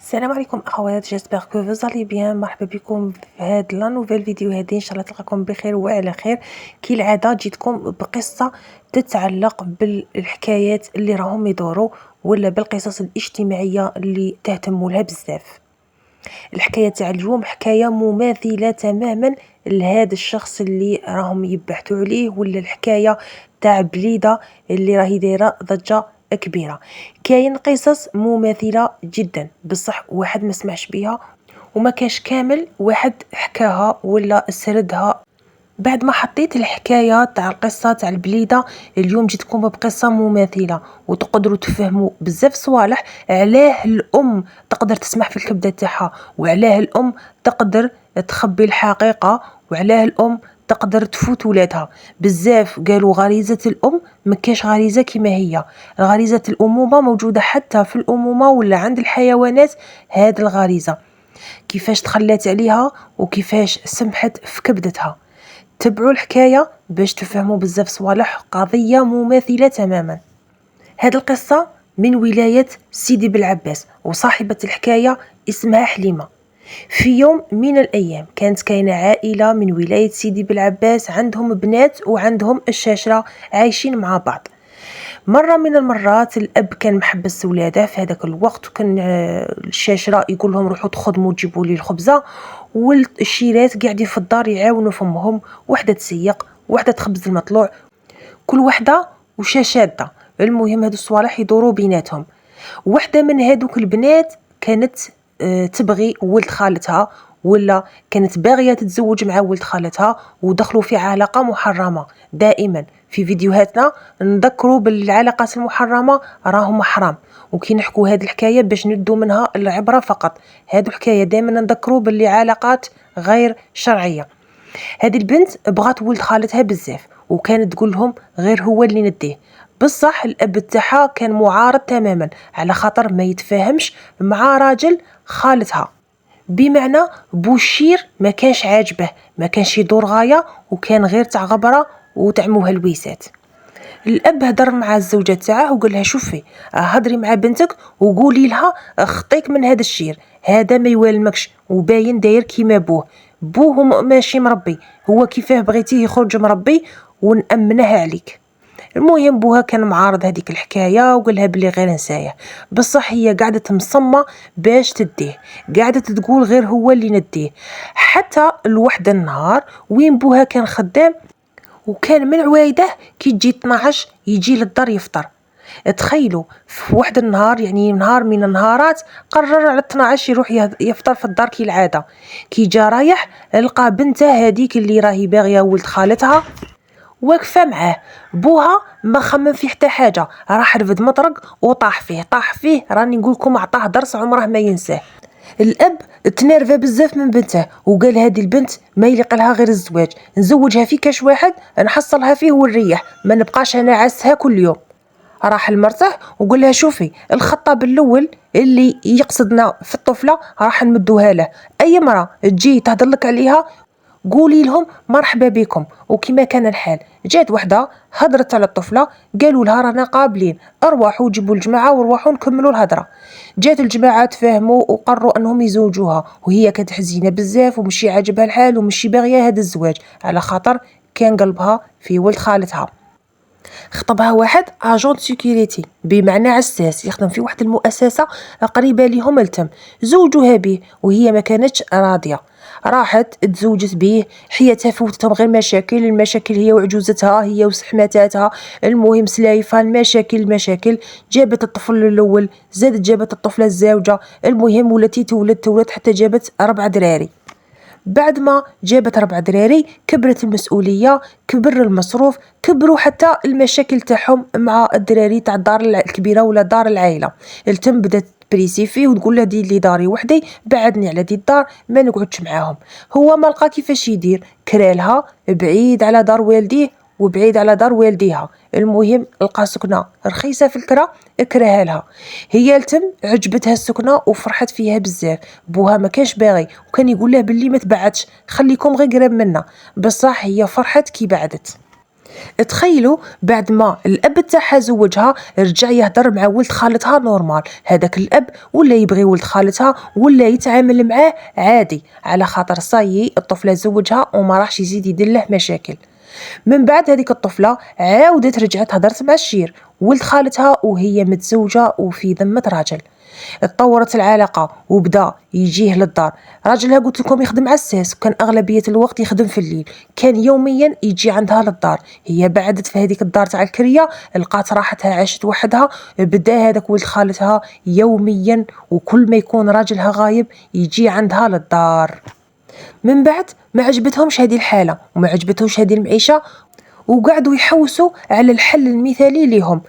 السلام عليكم اخوات، جيسبر كو فوز allez بيان. مرحبا بكم في هاد لا نوفيل فيديو هادي، ان شاء الله تلقاكم بخير وعلى خير. كالعاده جيتكم بقصه تتعلق بالحكايات اللي راهم يدوروا ولا بالقصص الاجتماعيه اللي تهتموا لها بزاف. الحكايه تاع اليوم حكايه مماثله تماما لهذا الشخص اللي راهم يبحثوا عليه، ولا الحكايه تاع بليده اللي راهي دايره ضجه كبيره. كاين قصص مماثله جدا بصح واحد ما سمعش بها، وما كاش كامل واحد حكاها ولا سردها. بعد ما حطيت الحكايه تاع القصه تاع البليده، اليوم جيتكم بقصه مماثله وتقدروا تفهموا بزاف صوالح علاه الام تقدر تسمح في الكبده تاعها، وعلاه الام تقدر تخبي الحقيقه، وعلاه الام تقدر تفوت ولادها. بزاف قالوا غريزه الام ما كاش غريزه كما هي. غريزه الامومه موجوده حتى في الامومه ولا عند الحيوانات. هذه الغريزه كيفاش تخلات عليها وكيفاش سمحت في كبدتها. تبعوا الحكاية باش تفهموا بزاف صوالح. قضية مماثلة تماما. هاد القصة من ولاية سيدي بالعباس، وصاحبة الحكاية اسمها حليمة. في يوم من الأيام كانت كاينة عائلة من ولاية سيدي بالعباس، عندهم بنات وعندهم الشاشرة عايشين مع بعض. مرة من المرات الأب كان محبس ولاده في هذاك الوقت، وكان الشاشرة يقول لهم روحوا تخدموا تجيبوا لي الخبزة، والشيرات قاعدين في الدار يعاونوا فمهم، وحدة تسيق وحدة تخبز المطلوع، كل وحدة وشا شادة. المهم هادو الصوالح يدوروا بيناتهم. وحدة من هادوك البنات كانت تبغي ولد خالتها، ولا كانت باغيه تتزوج مع ولد خالتها، ودخلوا في علاقه محرمه. دائما في فيديوهاتنا نذكروا بالعلاقات المحرمه راهم حرام، وكي نحكوا هذه الحكايه باش ندوا منها العبره فقط. هذه الحكايه دائما نذكروا باللي علاقات غير شرعيه. هذه البنت بغات ولد خالتها بزاف، وكانت تقول لهم غير هو اللي نديه. بصح الاب تاعها كان معارض تماما، على خاطر ما يتفاهمش مع راجل خالتها. بمعنى بوشير ما كانش عاجبه، ما كانش يدور غايه، وكان غير تاع غبره وتاع مهلويسات. الاب هضر مع الزوجه تاعه وقال لها شوفي، هضري مع بنتك وقولي لها خطيك من هذا الشير، هذا ما يوالمكش وباين داير كيما بوه ماشي مربي، هو كيفاه بغيتيه يخرج مربي ونأمنها عليك. المهم بوها كان معارض هذيك الحكايه وقال لها بلي غير نسايه. بصح هي قاعده مصمه باش تديه، قاعده تقول غير هو اللي نديه. حتى الوحده النهار وين بوها كان خدام، وكان من عوايده كي تجي 12 يجي للدار يفطر. تخيلوا في واحد النهار، يعني نهار من النهارات، قرر على 12 يروح يفطر في الدار كالعاده. كي جا رايح لقى بنته هذيك اللي راهي باغيه ولد خالتها واقفه معاه. بوها ما خمم في حتى حاجه، راح رفد مطرق وطاح فيه راني نقول لكم عطاه درس عمره ما ينساه. الاب تنرفى بزاف من بنته وقال هذه البنت ما يليق لها غير الزواج، نزوجها في كاش واحد نحصلها فيه ونريح، ما نبقاش انا عسها كل يوم. راح لمرته وقال لها شوفي، الخطاب الاول اللي يقصدنا في الطفله راح نمدوها له. اي مرة تجي تهضر لك عليها قولي لهم مرحبا بكم. وكما كان الحال جات وحده هضرت على الطفله، قالوا لها رانا قابلين، ارواحوا جيبوا الجماعه وروحوا نكملوا الهضره. جات الجماعه تفاهموا وقرروا انهم يزوجوها، وهي كانت حزينه بزاف ومشي عاجبها الحال ومشي باغيه هذا الزواج، على خاطر كان قلبها في ولد خالتها. خطبها واحد اجون سيكوريتي، بمعنى عساس يخدم في واحد المؤسسه قريبه لهم التم. زوجوها به وهي ما كانتش راضيه، راحت تزوجت به. حياتها فوتتهم غير مشاكل، المشاكل هي وعجوزتها، هي وسحماتاتها. المهم سلايفه المشاكل. جابت الطفل الاول، زادت جابت الطفله الزوجه. المهم ولاتي تولد حتى جابت 4 دراري. بعد ما جابت 4 دراري كبرت المسؤوليه، كبر المصروف، كبروا حتى المشاكل تاعهم مع الدراري تاع الدار الكبيره ولا دار العائله. التم بدات بريسي فيه وتقول له دير لي داري وحدي، بعدني على دي الدار ما نقعدش معاهم. هو ما لقى كيفاش يدير، كرالها بعيد على دار والديه وبعيد على دار والديها. المهم لقى سكنه رخيصه في الكرا، اكرهها لها. هي التم عجبتها السكنه وفرحت فيها بزاف. بوها ما كانش باغي وكان يقول له باللي ما تبعدش، خليكم غير قريب منا. بصح هي فرحت كي بعدت. تخيلوا بعد ما الاب تاعها زوجها رجع يهضر مع ولد خالتها نورمال، هذاك الاب ولا يبغي ولد خالتها ولا يتعامل معاه عادي، على خاطر صايي الطفله زوجها وما راحش يزيد يدير له مشاكل. من بعد هذيك الطفله عاودت رجعت هضرت مع الشير ولد خالتها وهي متزوجه وفي ذمه راجل. اتطورت العلاقه وبدا يجيه للدار. راجلها قلت لكم يخدم عساس، وكان اغلبيه الوقت يخدم في الليل، كان يوميا يجي عندها للدار. هي بعدت في هذيك الدار تاع الكريه، لقات راحتها عاشت وحدها. بدا هذاك ولد خالتها يوميا وكل ما يكون راجلها غايب يجي عندها للدار. من بعد ما عجبتهمش هذه الحاله وما عجبتهمش هذه المعيشه، وقعدوا يحوسوا على الحل المثالي ليهم.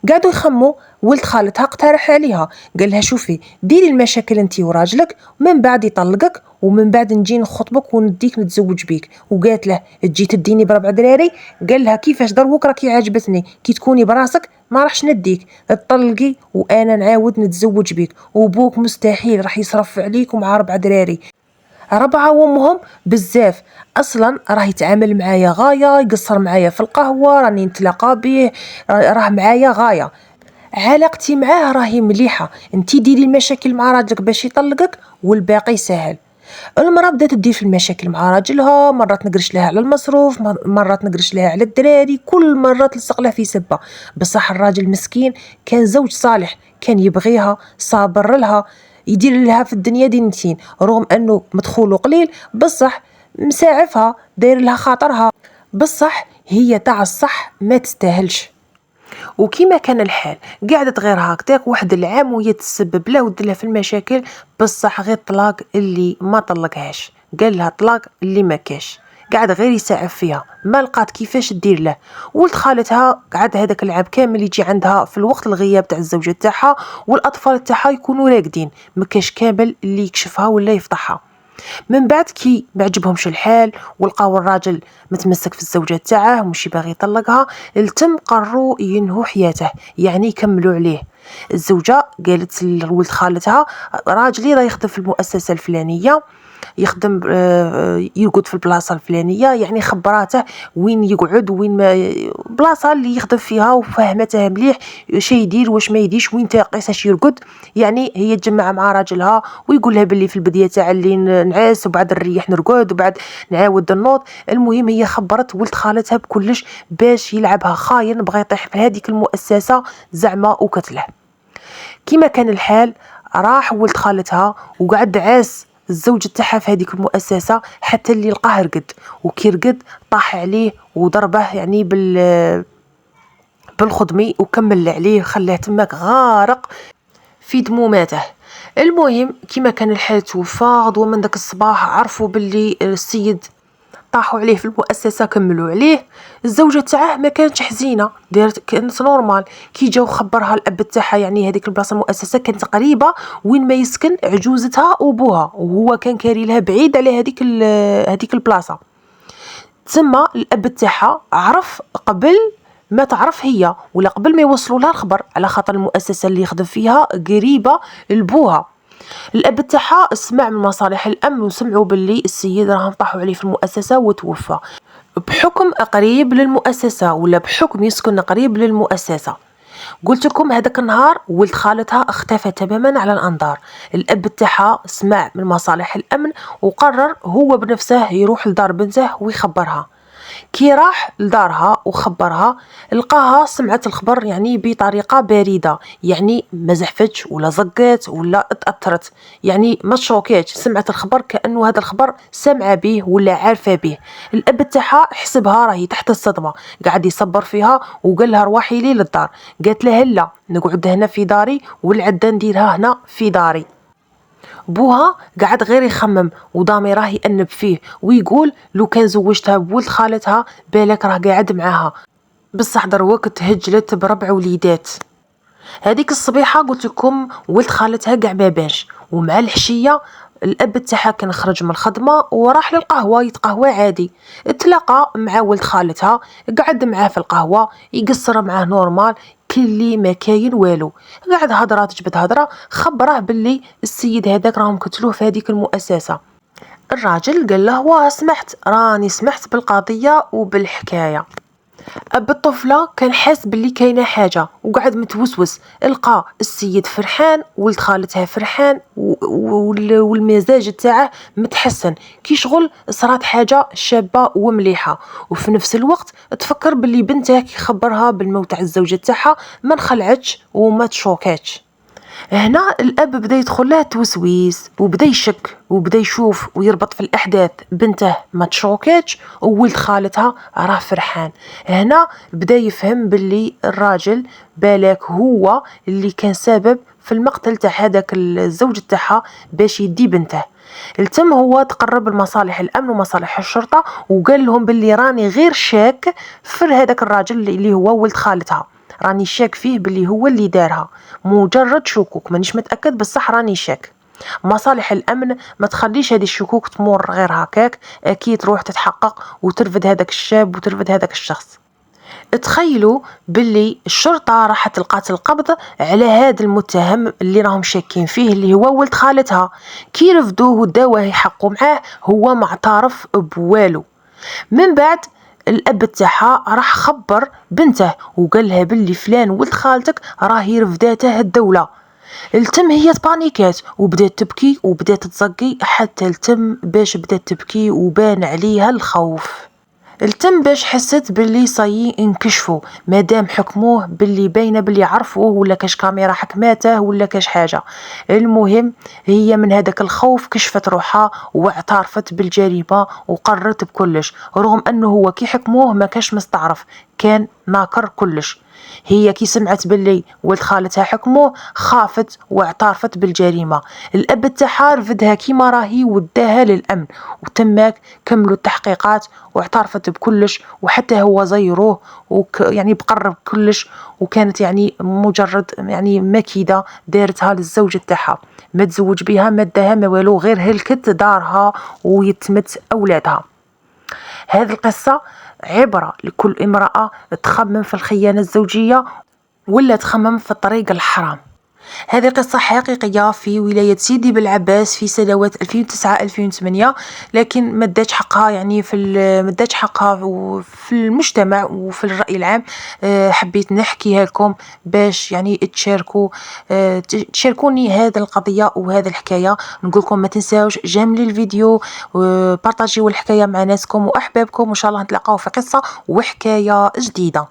قعدوا يخموا. ولد خالتها اقترح عليها، قال لها شوفي ديري المشاكل انت وراجلك ومن بعد يطلقك ومن بعد نجي نخطبك ونديك نتزوج بيك. وقالت له تجي تديني بربع دراري؟ قال لها كيفاش دروك راكي عجبتني، كي تكوني براسك ما راحش نديك، تطلقي وانا نعاود نتزوج بيك، وبوك مستحيل راح يصرف عليك ومع 4 دراري. 4 وامهم بزاف، اصلا راه يتعامل معايا غايه، يقصر معايا في القهوه، راني نتلاقى به، راه معايا غايه، علاقتي معاه راهي مليحه. انتي ديري المشاكل مع راجلك باش يطلقك والباقي سهل. المراه بدات تدير في المشاكل مع راجلها، مرات نقرش لها على المصروف، مرات نقرش لها على الدراري، كل مره تلصق لها في سبه. بصح الراجل مسكين كان زوج صالح، كان يبغيها، صابر لها، يدير لها في الدنيا دينتين، رغم انه مدخوله قليل بصح مساعفها، داير لها خاطرها، بصح هي تاع الصح ما تستاهلش. وكيما كان الحال قعدت غير هكذاك واحد العام وهي تسبب له ودلها في المشاكل، بصح غير طلاق اللي ما طلقهاش، قال لها طلاق اللي ما كاش، قاعد غير يساعف فيها، ما لقات كيفاش دير له. ولد خالتها قعد هذاك العام كامل يجي عندها في الوقت الغياب تاع الزوجه تاعها، والاطفال تاعها يكونوا راقدين، ما كاش كامل اللي يكشفها ولا يفضحها. من بعد كي ما عجبهمش الحال ولقاو الراجل متمسك في الزوجه تاعه ومشي باغي يطلقها، التم قرروا ينهوا حياته، يعني يكملوا عليه. الزوجه قالت لولد خالتها راجلي راه يخدم في المؤسسه الفلانيه، يخدم يرقد في البلاصه الفلانيه، يعني خبراته وين يقعد وين ما بلاصه اللي يخدم فيها وفهمتها مليح شي يدير واش ما يديش وين تقيساش يرقد. يعني هي تجمع مع راجلها ويقول لها باللي في البدايه تاع اللي نعس وبعد نريح نرقد وبعد نعاود النوض. المهم هي خبرت ولد خالتها بكلش باش يلعبها خاين، بغى يطيح في هذيك المؤسسه زعما وكتله. كيما كان الحال راح ولد خالتها وقعد عاس الزوج تاعها في هذيك المؤسسه حتى اللي لقاه رقد، وكي رقد طاح عليه وضربه يعني بالخدمي وكمل عليه خلاه تماك غارق في دموماته. المهم كيما كان الحال توفى، غدوه من داك الصباح عرفوا باللي السيد طاحوا عليه في المؤسسه، كملوا عليه. الزوجه تاعه ما كانتش حزينه، كانت نورمال. كي جاو خبرها الاب تاعها، يعني هذيك البلاصه المؤسسه كانت قريبه وين ما يسكن عجوزتها وبوها، وهو كان كاري لها بعيد على هذيك البلاصه. تما الاب تاعها عرف قبل ما تعرف هي، ولا قبل ما يوصلوا لها الخبر، على خاطر المؤسسه اللي يخدم فيها قريبه لبوها. الاب تاعها سمع من مصالح الامن وسمعوا باللي السيد راهم طاحوا عليه في المؤسسه وتوفى، بحكم قريب للمؤسسه ولا بحكم يسكن قريب للمؤسسه. قلت لكم هذاك النهار ولد خالتها اختفى تماما على الانظار. الاب تاعها سمع من مصالح الامن وقرر هو بنفسه يروح لدار بنته ويخبرها. كي راح لدارها وخبرها لقاها سمعت الخبر يعني بطريقه بارده، يعني ما زحفتش ولا زقت ولا تاثرت، يعني ما تشوكيتش، سمعت الخبر كانه هذا الخبر سمع به ولا عارفه به. الاب تاعها حسبها راهي تحت الصدمه، قاعد يصبر فيها وقال لها روحي لي للدار. قالت له لا نقعد هنا في داري والعده نديرها هنا في داري. بوها قاعد غير يخمم وضامي راه يأنب فيه ويقول لو كان زوجتها بولد خالتها بالك راه قاعد معاها، بصح دروك تهجلت بربع وليدات. هذيك الصبيحه قلت لكم ولد خالتها قاع ما بانش، ومع الحشيه الاب تاعها كان خرج من الخدمه وراح للقهوه يتقهوى عادي. تلاقى مع ولد خالتها قعد معاه في القهوه يقصر معاه نورمال كلي ما كاين والو. قاعد هضره تجبد هضره، خبره باللي السيد هذاك راهم قتلوه في هذيك المؤسسه. الراجل قال له واه سمحت، راني سمحت بالقضيه وبالحكايه. أب الطفلة كان حاس باللي كاينة حاجة وقعد متوسوس، لقى السيد فرحان، ولد خالتها فرحان، والمزاج تاعه متحسن، كي شغل صرات حاجة شابة ومليحة. وفي نفس الوقت تفكر باللي بنته كي خبرها بالموت تاع الزوجة تاعها ما انخلعتش وما تشوكاتش. هنا الاب بدا يدخل له توسويس، وبدا يشك وبدا يشوف ويربط في الاحداث، بنته ما تشوكاتش وولد خالتها راه فرحان. هنا بدا يفهم باللي الراجل بالك هو اللي كان سبب في المقتل تاع هذاك الزوج تاعها باش يدي بنته. التم هو تقرب لمصالح الامن ومصالح الشرطه وقال لهم باللي راني غير شاك في هذاك الراجل اللي هو ولد خالتها، راني شاك فيه باللي هو اللي دارها، مجرد شكوك مانيش متاكد بصح راني شاك. مصالح الامن ما تخليش هذه الشكوك تمر غير هكاك، اكيد تروح تتحقق وترفد هذاك الشاب وترفد هذاك الشخص. تخيلوا باللي الشرطة راحت تلقات القبض على هذا المتهم اللي راهم شاكين فيه اللي هو ولد خالتها. كي رفدوه وداوه يحقوا معاه هو ما اعترف بوالو. من بعد الاب تاعها راح خبر بنته وقال لها باللي فلان ولد خالتك راهي رفداته الدوله. التم هي تبانيكات وبدات تبكي وبدات تزقي حتى التم باش بدات تبكي وبان عليها الخوف. التم باش حست باللي صايي انكشفوا مادام حكموه باللي باينه باللي عرفوه ولا كاش كاميرا حكماته ولا كاش حاجه. المهم هي من هذاك الخوف كشفت روحها واعترفت بالجريمه وقررت بكلش، رغم انه هو كي حكموه ما كاش مستعرف، كان ناكر كلش. هي كي سمعت باللي ولد خالتها حكموه خافت واعترفت بالجريمه. الاب تاعها رفدها كيما راهي وداها للامن، وتماك كملوا التحقيقات واعترفت بكلش، وحتى هو زيروه يعني بقرب كلش. وكانت يعني مجرد يعني مكيده دارتها للزوج تاعها، ما تزوج بها ما داها ما والو، غير هلكت دارها ويتمت اولادها. هذه القصة عبرة لكل امرأة تخمم في الخيانة الزوجية ولا تخمم في الطريق الحرام. هذه قصة حقيقية في ولاية سيدي بالعباس في سنوات 2009-2008، لكن ما اداش حقها يعني ما اداش حقها في المجتمع وفي الرأي العام. حبيت نحكيها لكم باش يعني تشاركوني هذه القضية وهذه الحكاية. نقولكم ما تنساوش جملي الفيديو وبارطاجيو الحكاية مع ناسكم وأحبابكم، وإن شاء الله نتلاقاو في قصة وحكاية جديدة.